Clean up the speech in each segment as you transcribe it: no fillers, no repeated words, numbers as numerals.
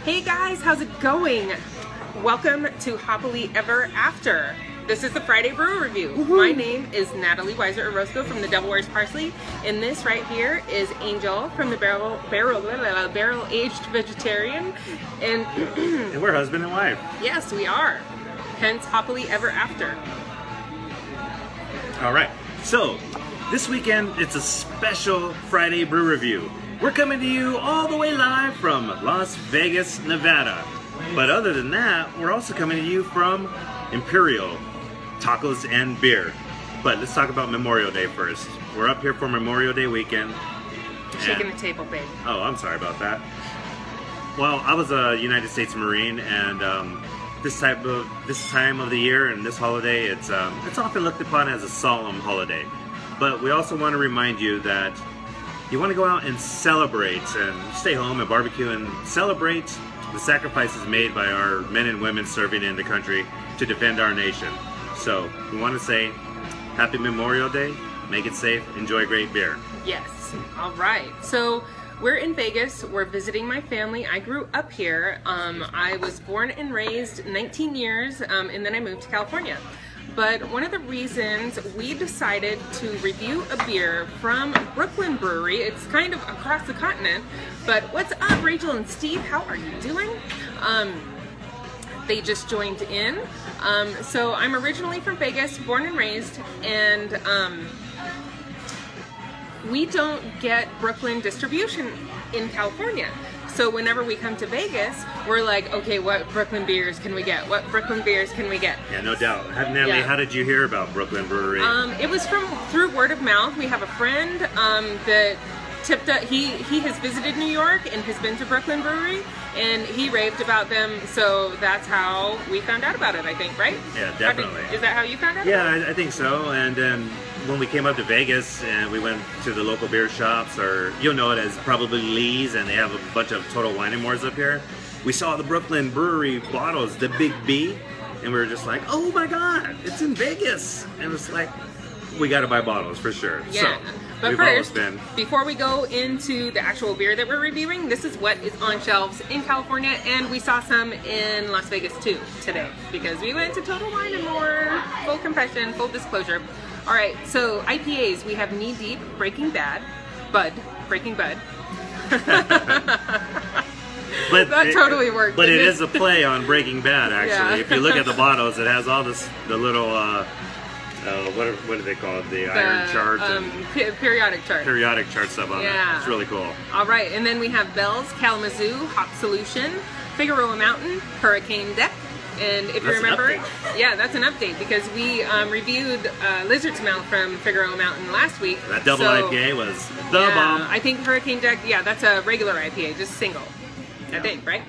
Hey guys, how's it going? Welcome to Hoppily Ever After. This is the Friday Brew Review. My name is Natalie Weiser-Orozco from the Devil Wears Parsley, and this right here is Angel from the Barrel Aged Vegetarian, and and we're husband and wife. Yes, we are. Hence Hoppily Ever After. All right. So this weekend it's a special Friday Brew Review. We're coming to you all the way live from Las Vegas, Nevada. But other than that, we're also coming to you from Imperial Tacos and Beer. But let's talk about Memorial Day first. We're up here for Memorial Day weekend. Shaking the table, babe. Oh, I'm sorry about that. Well, I was a United States Marine, and this time of the year and this holiday, it's often looked upon as a solemn holiday. But we also want to remind you that you want to go out and celebrate and stay home and barbecue and celebrate the sacrifices made by our men and women serving in the country to defend our nation. So we want to say happy Memorial Day, make it safe, enjoy great beer. Yes, all right. So we're in Vegas, we're visiting my family. I grew up here. I was born and raised 19 years and then I moved to California. But one of the reasons we decided to review a beer from Brooklyn Brewery, it's kind of across the continent, but what's up, Rachel and Steve? How are you doing? They just joined in. So I'm originally from Vegas, born and raised, and we don't get Brooklyn distribution in California. So whenever we come to Vegas, we're like, okay, what Brooklyn beers can we get? What Brooklyn beers can we get? Yeah, no doubt. Natalie, how did you hear about Brooklyn Brewery? It was through word of mouth. We have a friend that tipped up. He has visited New York and has been to Brooklyn Brewery, and he raved about them. So that's how we found out about it, I think, right? Yeah, definitely. Is that how you found out? Yeah, I think so. And then when we came up to Vegas and we went to the local beer shops, or you'll know it as probably Lee's, and they have a bunch of Total Wine and Mores up here. We saw the Brooklyn Brewery bottles, the Big B, and we were just like, oh my God, it's in Vegas. And it's like, we got to buy bottles for sure. Yeah. So, but first, before we go into the actual beer that we're reviewing, this is what is on shelves in California, and we saw some in Las Vegas too today because we went to Total Wine and More. Full confession, full disclosure. All right, so IPAs, we have Knee Deep, Breaking Bad. But that totally worked. But it is a play on Breaking Bad, actually. Yeah. If you look at the bottles, it has all this, the little, what do they call it? The iron chart? Periodic chart. Periodic chart stuff on it. It's really cool. All right, and then we have Bell's, Kalamazoo, Hop Solution, Figueroa Mountain, Hurricane Deck. And if you remember, yeah, that's an update because we reviewed Lizard's Mouth from Figueroa Mountain last week. That double IPA was the bomb. I think Hurricane Deck, yeah, that's a regular IPA, just single, I think, right?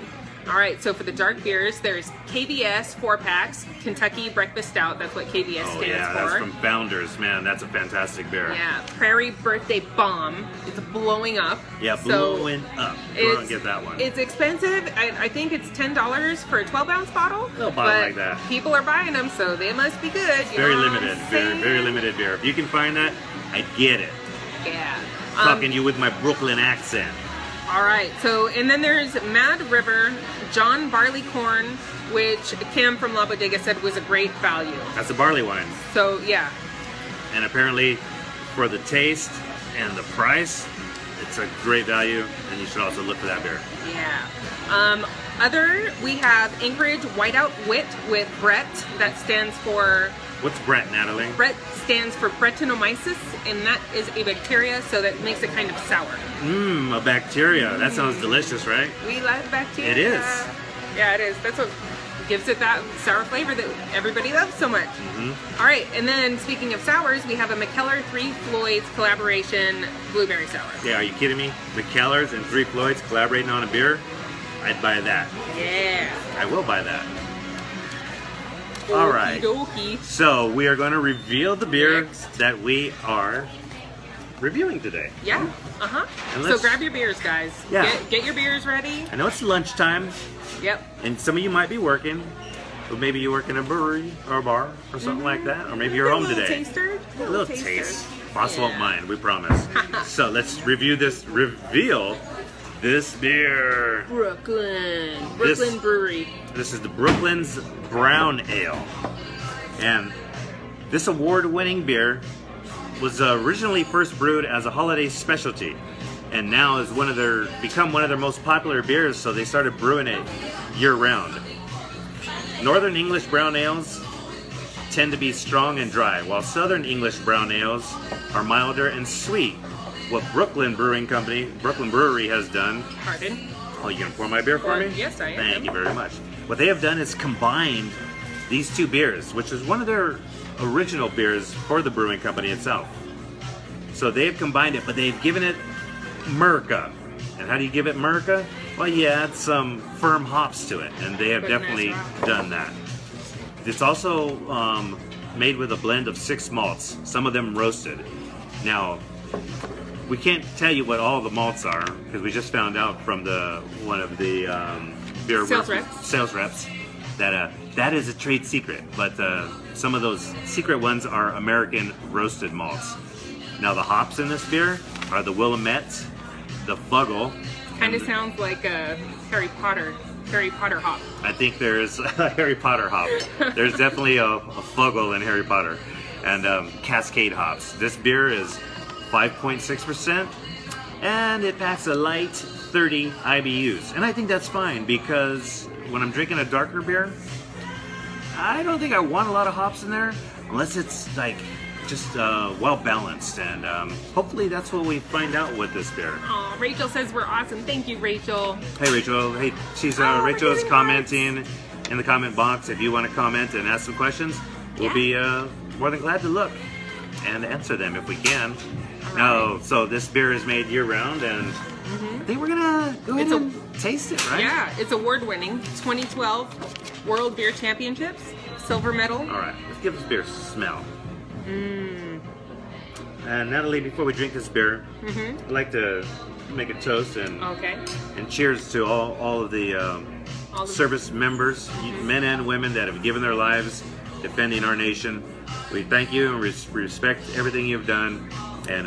All right, so for the dark beers, there's KBS 4-packs, Kentucky Breakfast Stout. That's what KBS stands for. That's from Founders. Man, that's a fantastic beer. Yeah, Prairie Birthday Bomb. It's blowing up. Yeah, blowing up. Go out and get that one. It's expensive. I think it's $10 for a 12-ounce bottle. Little bottle like that. People are buying them, so they must be good. Very limited. Very limited beer. If you can find that, I get it. Yeah. Talking to you with my Brooklyn accent. All right, so, and then there's Mad River John Barley Corn, which Kim from La Bodega said was a great value. That's a barley wine. So, yeah. And apparently, for the taste and the price, it's a great value, and you should also look for that beer. Yeah. We have Anchorage Whiteout Wit with Brett. That stands for... What's Brett, Natalie? Brett stands for Brettanomyces, and that is a bacteria, so that makes it kind of sour. Mmm, a bacteria. That sounds delicious, right? We like bacteria. It is. Yeah, it is. That's what gives it that sour flavor that everybody loves so much. All right, and then speaking of sours, we have a McKellar 3 Floyds collaboration blueberry sour. Yeah, are you kidding me? McKellar's and 3 Floyds collaborating on a beer? I'd buy that. Yeah. I will buy that. All right. So we are going to reveal the beer that we are reviewing today. Yeah. So grab your beers, guys. Yeah. Get your beers ready. I know it's lunchtime. Yep. And some of you might be working. Or maybe you work in a brewery or a bar or something like that. Or maybe you're home today. A little taste. Boss won't mind, we promise. So let's reveal This beer. Brooklyn This- Brewery. This is the Brooklyn's Brown Ale. And this award-winning beer was originally first brewed as a holiday specialty, and now is become one of their most popular beers, so they started brewing it year-round. Northern English brown ales tend to be strong and dry, while Southern English brown ales are milder and sweet. What Brooklyn Brewery has done. Pardon? Oh, you gonna pour my beer for me? Yes, I am. Thank you very much. What they have done is combined these two beers, which is one of their original beers for the brewing company itself. So they've combined it, but they've given it America. And how do you give it America? Well, you add some firm hops to it, and they have Put a definitely nice done that. It's also made with a blend of 6 malts, some of them roasted. Now, we can't tell you what all the malts are because we just found out from one of the beer sales reps that that is a trade secret. But some of those secret ones are American roasted malts. Now the hops in this beer are the Willamette, the Fuggle. Kind of sounds like a Harry Potter hop. I think there's a Harry Potter hop. There's definitely a Fuggle in Harry Potter, and Cascade hops. This beer is 5.6%, and it packs a light 30 IBUs. And I think that's fine because when I'm drinking a darker beer, I don't think I want a lot of hops in there unless it's like just well balanced. And hopefully that's what we find out with this beer. Aw, Rachel says we're awesome. Thank you, Rachel. Hey Rachel, hey, she's Oh, Rachel is we're getting commenting in the comment box. If you want to comment and ask some questions, we'll be more than glad to look and answer them if we can. No, so this beer is made year-round, and I think we're gonna go ahead and taste it, right? Yeah, it's award-winning. 2012 World Beer Championships, silver medal. All right, let's give this beer a smell. And Natalie, before we drink this beer, I'd like to make a toast and cheers to all of the service members, men and women that have given their lives defending our nation. We thank you and respect everything you've done. And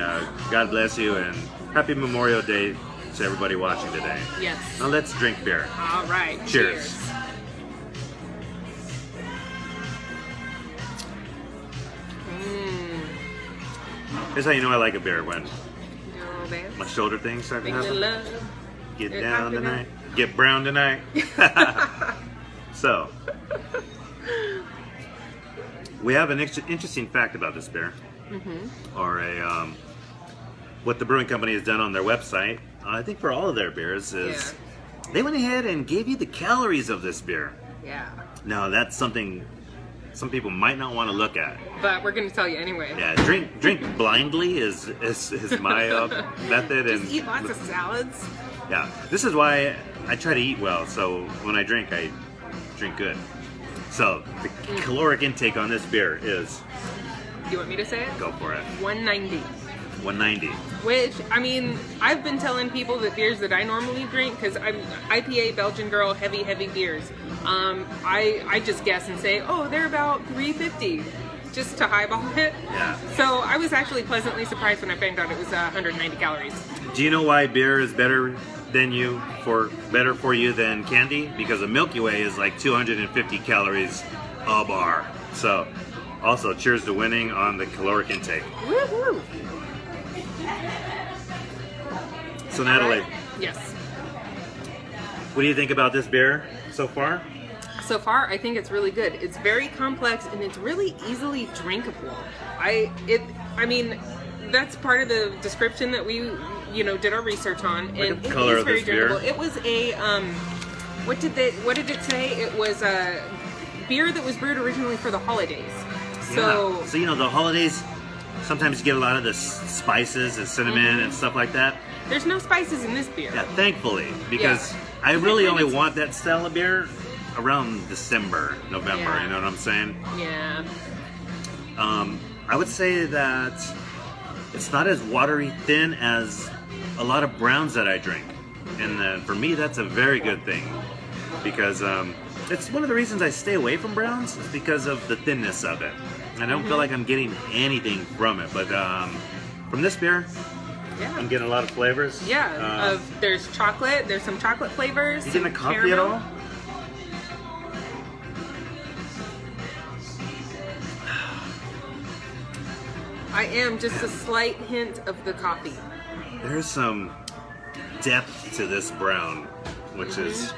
God bless you, and happy Memorial Day to everybody watching today. Yes. Now let's drink beer. All right. Cheers. Here's how you know I like a beer, when my shoulder things start to happen. Get down tonight. Get brown tonight. So, we have an interesting fact about this beer. Or what the brewing company has done on their website, I think for all of their beers, is they went ahead and gave you the calories of this beer. Yeah. Now that's something some people might not want to look at. But we're going to tell you anyway. Yeah, drink blindly is my method. Just and eat lots of salads. Yeah, this is why I try to eat well. So when I drink good. So the caloric intake on this beer is. You want me to say it? Go for it. 190. 190. Which, I mean, I've been telling people that beers that I normally drink, because I'm IPA, Belgian girl, heavy beers. I just guess and say, oh, they're about 350, just to highball it. Yeah. So I was actually pleasantly surprised when I found out it was 190 calories. Do you know why beer is better for you than candy? Because a Milky Way is like 250 calories a bar. So, also, cheers to winning on the caloric intake. Woohoo! So, Natalie. Right. Yes. What do you think about this beer so far? So far, I think it's really good. It's very complex and it's really easily drinkable. I mean, that's part of the description that we, did our research on, and it is very drinkable. It was a what did it say? It was a beer that was brewed originally for the holidays. So the holidays, sometimes you get a lot of the spices and cinnamon and stuff like that. There's no spices in this beer. Yeah, thankfully, because I really only want that style of beer around December, November, you know what I'm saying? Yeah. I would say that it's not as watery thin as a lot of browns that I drink. And for me, that's a very good thing. Because it's one of the reasons I stay away from browns is because of the thinness of it. I don't feel like I'm getting anything from it. But from this beer, Yeah. I'm getting a lot of flavors. Yeah. There's chocolate. There's some chocolate flavors. You getting a coffee caramel. at all? I am just a slight hint of the coffee. There's some depth to this brown, which is.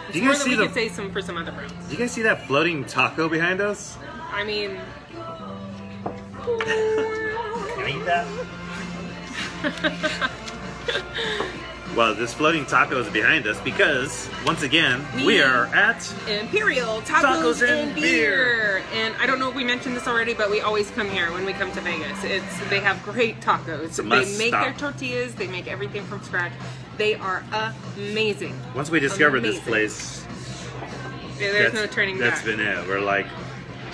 It's Do you more guys than see we could say some for some other browns. Do you guys see that floating taco behind us? I mean, Can I eat that? Well, this floating taco is behind us because, once again, we are at Imperial Tacos and Beer. And I don't know if we mentioned this already, but we always come here when we come to Vegas. They have great tacos. They make their tortillas. They make everything from scratch. They are amazing. Once we discovered this place, there's no turning back. That's been it. We're like,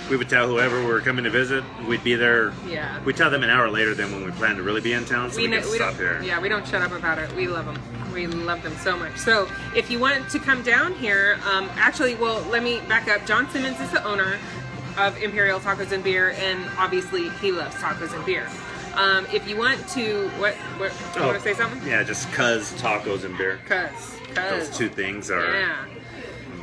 we would tell whoever we were coming to visit, we'd be there. Yeah. We'd tell them an hour later than when we planned to really be in town, so we could stop here. Yeah, we don't shut up about it. We love them. We love them so much. So if you want to come down here, actually, well, let me back up. John Simmons is the owner of Imperial Tacos and Beer, and obviously he loves tacos and beer. If you want to, you want to say something? Yeah, just cuz tacos and beer. Cuz. Those two things are Yeah.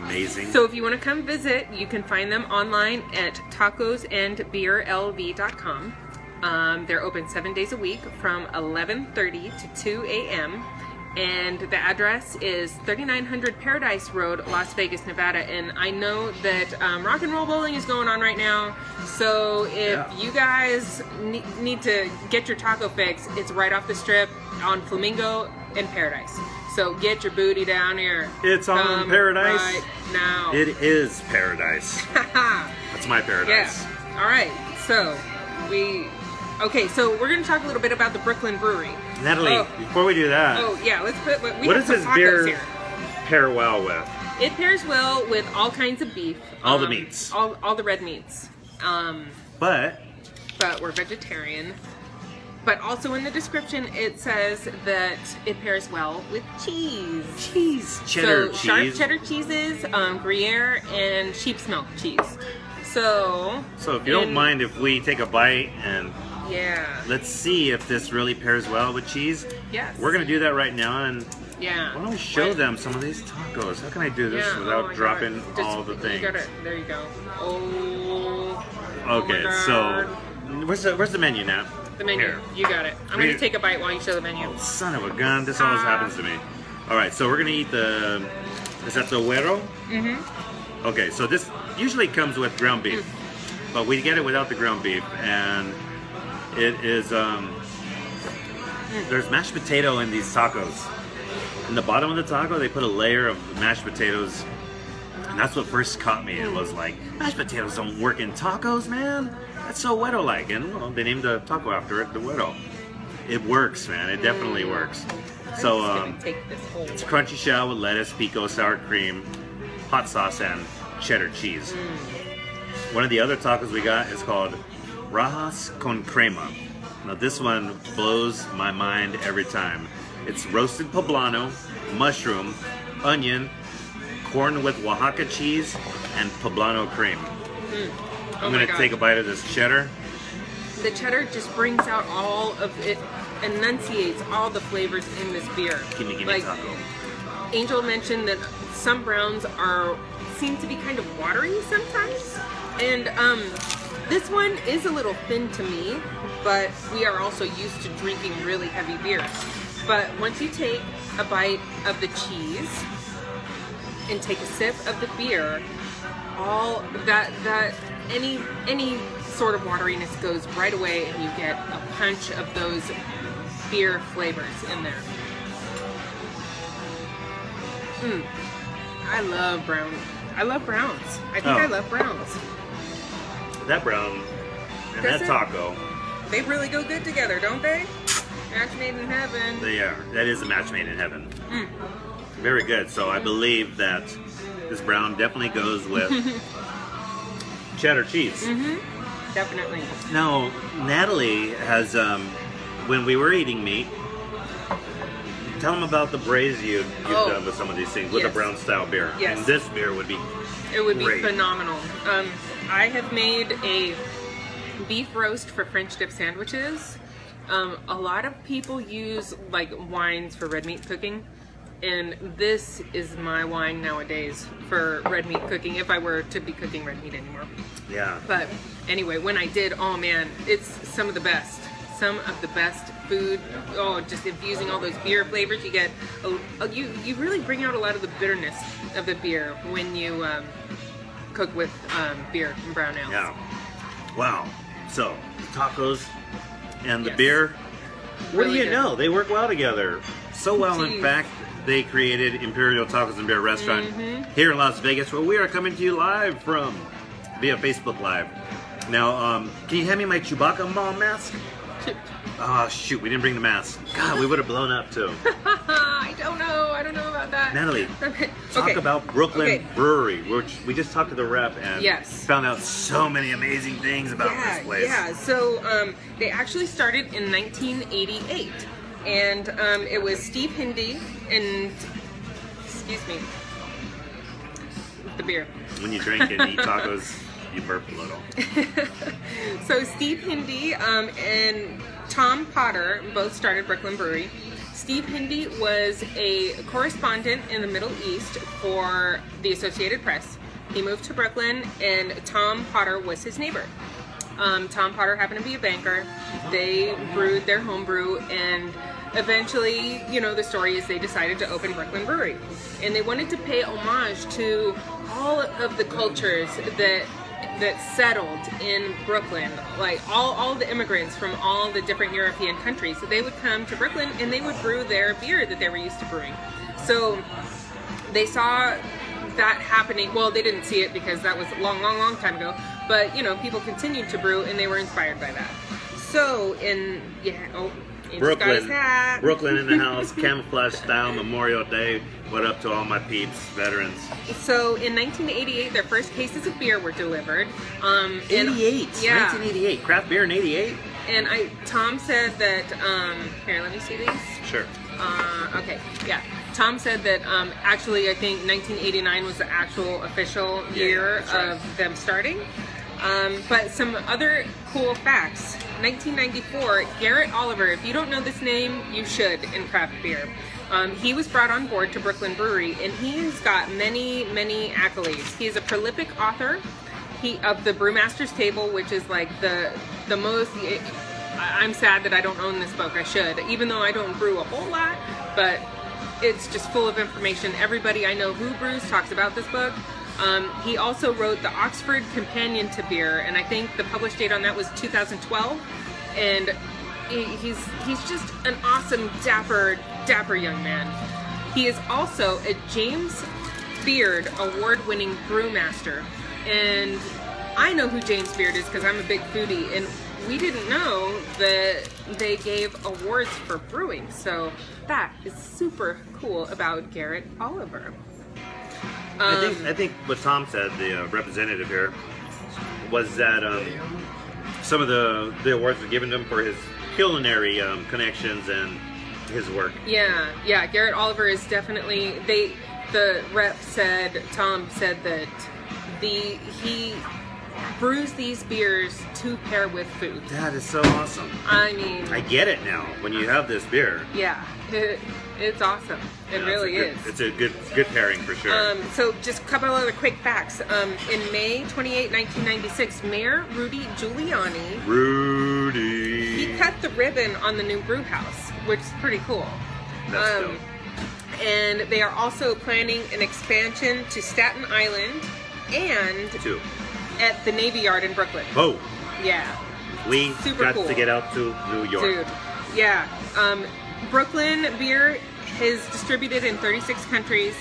amazing. So if you want to come visit, you can find them online at tacosandbeerlv.com. They're open 7 days a week from 11:30 to 2 a.m. And the address is 3900 Paradise Road, Las Vegas, Nevada. And I know that rock and roll bowling is going on right now. So if you guys need to get your taco fix, it's right off the strip on Flamingo and Paradise. So get your booty down here. It's on Paradise right now. It is paradise. That's my paradise. Yeah. All right. So so we're going to talk a little bit about the Brooklyn Brewery. Natalie, before we do that, let's put. What does this beer pair well with? It pairs well with all kinds of beef. All the meats. All the red meats. But we're vegetarian. But also in the description it says that it pairs well with cheese. Cheddar cheese. Sharp cheddar cheeses, Gruyere, and sheep's milk cheese. So if you don't mind if we take a bite and let's see if this really pairs well with cheese. Yes. We're gonna do that right now, and why don't we show them some of these tacos? How can I do this without dropping all the things? There you go. Okay, so where's the menu now? The menu. Here. You got it. I'm going to take a bite while you show the menu. Oh, son of a gun. This always happens to me. All right, so we're going to eat is that the güero? Mm-hmm. Okay, so this usually comes with ground beef, but we get it without the ground beef, and it is, there's mashed potato in these tacos. In the bottom of the taco, they put a layer of mashed potatoes, and that's what first caught me. It was like, mashed potatoes don't work in tacos, man. That's so güero-like, and they named the taco after it, the güero. It works, man. It definitely works. So it's a crunchy shell with lettuce, pico, sour cream, hot sauce, and cheddar cheese. One of the other tacos we got is called Rajas con Crema. Now this one blows my mind every time. It's roasted poblano, mushroom, onion, corn with Oaxaca cheese, and poblano cream. I'm going to take a bite of this cheddar. The cheddar just brings out all of it, enunciates all the flavors in this beer. Give me taco. Angel mentioned that some browns seem to be kind of watery sometimes, and this one is a little thin to me, but we are also used to drinking really heavy beers. But once you take a bite of the cheese and take a sip of the beer, all that any sort of wateriness goes right away, and you get a punch of those beer flavors in there. I love browns. I love browns. I think I love browns. That brown and that taco. They really go good together, don't they? Match made in heaven. They are. That is a match made in heaven. Very good. So I believe that this brown definitely goes with cheddar cheese. Definitely. Now, Natalie has, when we were eating meat, tell them about the braise you've done with some of these things, with a brown style beer. Yes. And this beer would be be phenomenal. I have made a beef roast for French dip sandwiches. A lot of people use like wines for red meat cooking, and this is my wine nowadays for red meat cooking if I were to be cooking red meat anymore. Yeah. But anyway, when I did, oh man, it's some of the best food. Oh, just infusing all those beer flavors. You get, you really bring out a lot of the bitterness of the beer when you cook with beer and brown ale. Yeah. Wow. So tacos and the Yes. beer. What Really do you good. know? They work well together. So well, in Jeez. fact, they created Imperial Tacos and Beer Restaurant here in Las Vegas, where we are coming to you live from via Facebook Live. Now, can you hand me my Chewbacca mom mask? Oh shoot, we didn't bring the mask. God, we would have blown up too. I don't know about that. Natalie, Okay. talk about Brooklyn Okay. Brewery, which we just talked to the rep and Yes. found out so many amazing things about this place. Yeah. So they actually started in 1988, and it was Steve Hindy and excuse me, the beer. When you drink and eat tacos, you burp a little. So Steve Hindy and Tom Potter both started Brooklyn Brewery. Steve Hindy was a correspondent in the Middle East for the Associated Press. He moved to Brooklyn, and Tom Potter was his neighbor. Tom Potter happened to be a banker. They brewed their home brew, and eventually, you know, the story is they decided to open Brooklyn Brewery. And they wanted to pay homage to all of the cultures that settled in Brooklyn, like all the immigrants from all the different European countries. So they would come to Brooklyn and they would brew their beer that they were used to brewing. So they saw that happening. Well, they didn't see it because that was a long time ago. But you know, people continued to brew and they were inspired by that. So in Brooklyn, Sky's hat. Brooklyn in the house, camouflage style, Memorial Day. What up to all my peeps, veterans? So in 1988, their first cases of beer were delivered. 88, yeah. 1988, craft beer in 88? And Tom said that, here, let me see these. Sure. Okay, yeah. Tom said that actually I think 1989 was the actual official year that's right. of them starting. But some other cool facts. 1994, Garrett Oliver, if you don't know this name, you should in craft beer. He was brought on board to Brooklyn Brewery, and he's got many accolades. He's a prolific author of the Brewmaster's Table, which is like the most... I'm sad that I don't own this book. I should, even though I don't brew a whole lot, but it's just full of information. Everybody I know who brews talks about this book. He also wrote the Oxford Companion to Beer, and I think the published date on that was 2012. And he's just an awesome, dapper young man. He is also a James Beard award-winning brewmaster, and I know who James Beard is because I'm a big foodie, and we didn't know that they gave awards for brewing, so that is super cool about Garrett Oliver. I think what Tom said, the representative here, was that some of the awards were given to him for his culinary connections and his work. Yeah, Garrett Oliver is definitely, the rep said, Tom said that he brews these beers to pair with food. That is so awesome. I mean, I get it now when you have this beer. yeah, it's awesome. It really is. It's a good pairing for sure. So just a couple other quick facts. In May 28, 1996, Mayor Rudy Giuliani, he cut the ribbon on the new brew house, which is pretty cool. That's dope. And they are also planning an expansion to Staten Island and at the Navy Yard in Brooklyn. Oh, Yeah. we Super got cool. to get out to New York. Dude, yeah. Brooklyn beer is distributed in 36 countries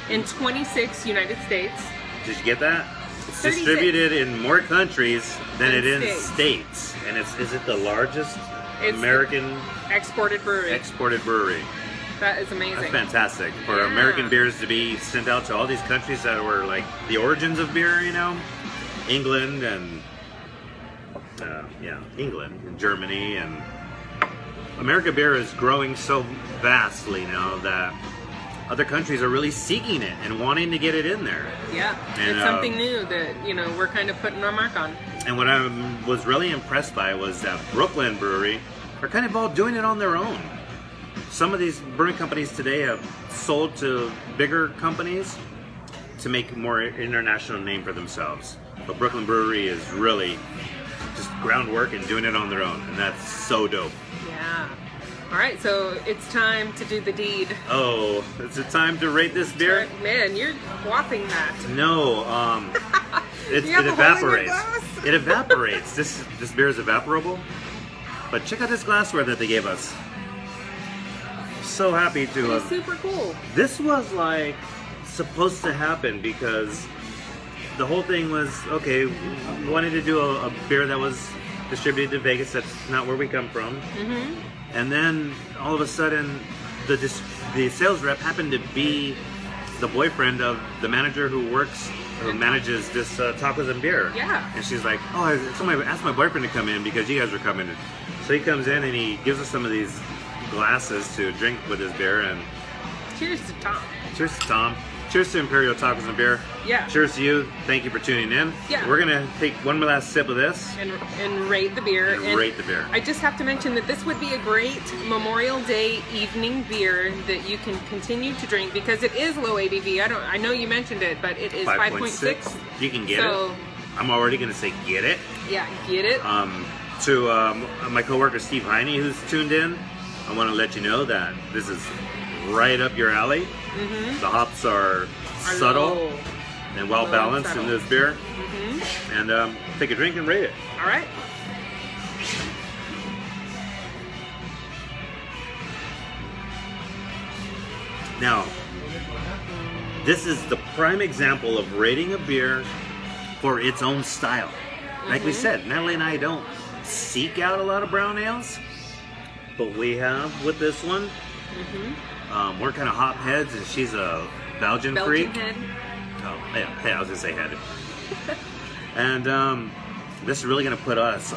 in 26 United States. Did you get that? It's 36. distributed in more countries than it is States. states. And is it the largest It's American Exported brewery. exported brewery? That is amazing. That's fantastic. For Yeah. American beers to be sent out to all these countries that were like the origins of beer, you know? England and England and Germany, and America beer is growing so vastly now that other countries are really seeking it and wanting to get it in there. Yeah, And, it's something new that, you know, we're kind of putting our mark on. And what I was really impressed by was that Brooklyn Brewery are kind of all doing it on their own. Some of these brewing companies today have sold to bigger companies to make more international name for themselves. But Brooklyn Brewery is really just groundwork and doing it on their own, and that's so dope. Yeah. All right, so it's time to do the deed. Oh, is it time to rate this beer? Man, you're quaffing that. No, it evaporates. It evaporates. This beer is evaporable. But check out this glassware that they gave us. So happy to. It's super cool. This was like supposed to happen because the whole thing was okay. We wanted to do a beer that was distributed to Vegas. That's not where we come from. Mm-hmm. And then all of a sudden, the sales rep happened to be the boyfriend of the manager who manages this tacos and beer. Yeah. And she's like, oh, somebody asked my boyfriend to come in because you guys were coming. So he comes in and he gives us some of these glasses to drink with his beer. And cheers to Tom. Cheers to Tom. Cheers to Imperial Tacos and Beer. Yeah. Cheers to you. Thank you for tuning in. Yeah. We're going to take one last sip of this. And rate the beer. And rate the beer. I just have to mention that this would be a great Memorial Day evening beer that you can continue to drink because it is low ABV. I know you mentioned it, but it is 5.6. You can get it. I'm already going to say get it. Yeah, get it. To my coworker Steve Heine, who's tuned in, I want to let you know that this is right up your alley. Mm-hmm. The hops are subtle and well balanced in this beer. Mm-hmm. And take a drink and rate it. All right. Now, this is the prime example of rating a beer for its own style. Like we said, Natalie and I don't seek out a lot of brown ales, but we have with this one. Mm-hmm. We're kind of hop heads, and she's a Belgian freak. Head. Oh, yeah. Hey, I was gonna say head. And this is really gonna put us.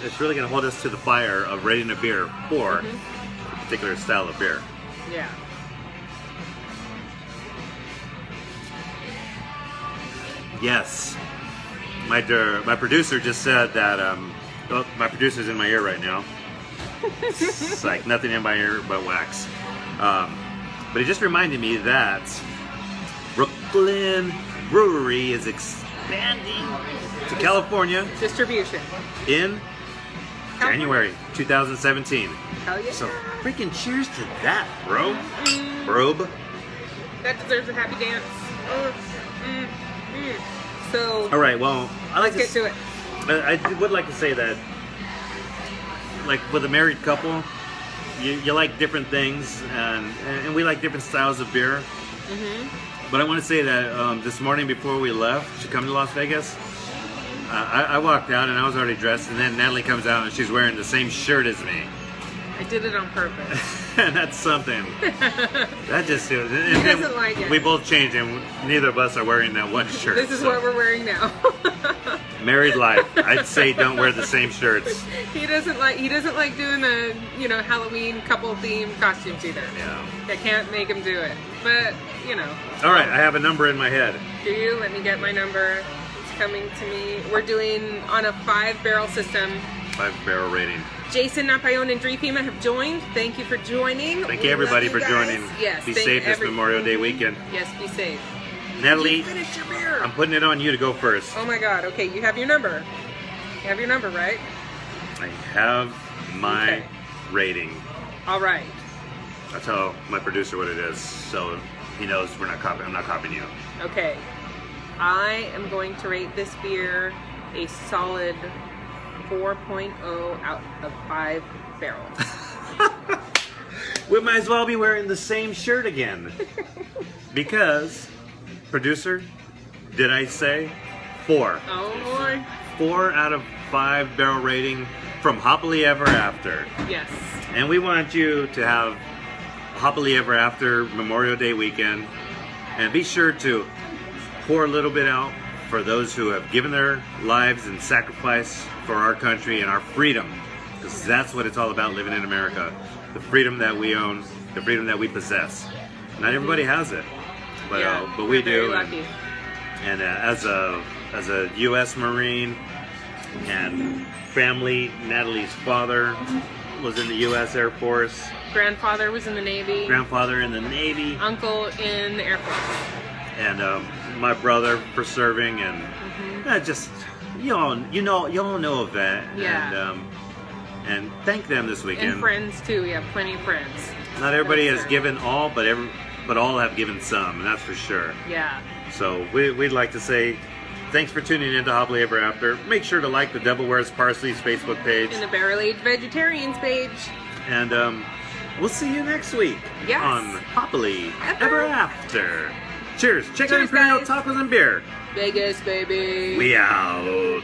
It's really gonna hold us to the fire of rating a beer for a particular style of beer. Yeah. Yes. My producer just said that. Well, my producer's in my ear right now. It's like nothing in my ear but wax. But he just reminded me that Brooklyn Brewery is expanding to California. Distribution. In January 2017. Hell yeah. So freaking cheers to that, bro. Brobe. That deserves a happy dance. So. All right. Well, let's get to it. I would like to say that, like with a married couple, you like different things, and we like different styles of beer. Mm-hmm. But I want to say that this morning before we left to come to Las Vegas, I walked out and I was already dressed, and then Natalie comes out and she's wearing the same shirt as me. I did it on purpose. And that's something. That just... He doesn't like it. We both changed, and neither of us are wearing that one shirt. This is what we're wearing now. Married life. I'd say don't wear the same shirts. He doesn't like doing the Halloween couple themed costumes either. Yeah. I can't make him do it. But All right, I have a number in my head. Do you? Let me get my number. It's coming to me. We're doing on a 5-barrel system. 5-barrel rating. Jason, Napayon, and Dreefema have joined. Thank you for joining. Thank you everybody for joining. Yes. Be safe this Memorial Day weekend. Yes, be safe. Natalie, you finished your beer. I'm putting it on you to go first. Oh my God. Okay, you have your number. You have your number, right? I have my rating. All right. I'll tell my producer what it is, so he knows I'm not copying you. Okay. I am going to rate this beer a solid 4.0 out of 5 barrels. We might as well be wearing the same shirt again. Because, producer, did I say 4? Oh boy. 4 out of 5 barrel rating from Hoppily Ever After. Yes. And we want you to have Hoppily Ever After Memorial Day weekend. And be sure to pour a little bit out for those who have given their lives and sacrifice for our country and our freedom. Because that's what it's all about, living in America. The freedom that we own, the freedom that we possess. Not everybody has it, but we do. Lucky. And as a U.S. Marine, and family. Natalie's father was in the U.S. Air Force. Grandfather was in the Navy. Grandfather in the Navy. Uncle in the Air Force. And my brother for serving, and just you all know of that. Yeah. And thank them this weekend. And friends too. We have plenty of friends. Not everybody has given all, but all have given some, and that's for sure. Yeah. So we'd like to say thanks for tuning in to Hoppily Ever After. Make sure to like the Devil Wears Parsley's Facebook page. And the Barrel Aged Vegetarians page. And we'll see you next week on Hoppily Ever After. Cheers. Check out Imperial guys. Tacos and Beer. Vegas, baby. We out.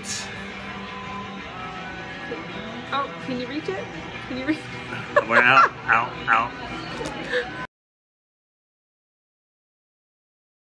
Oh, can you reach it? Can you reach We're out.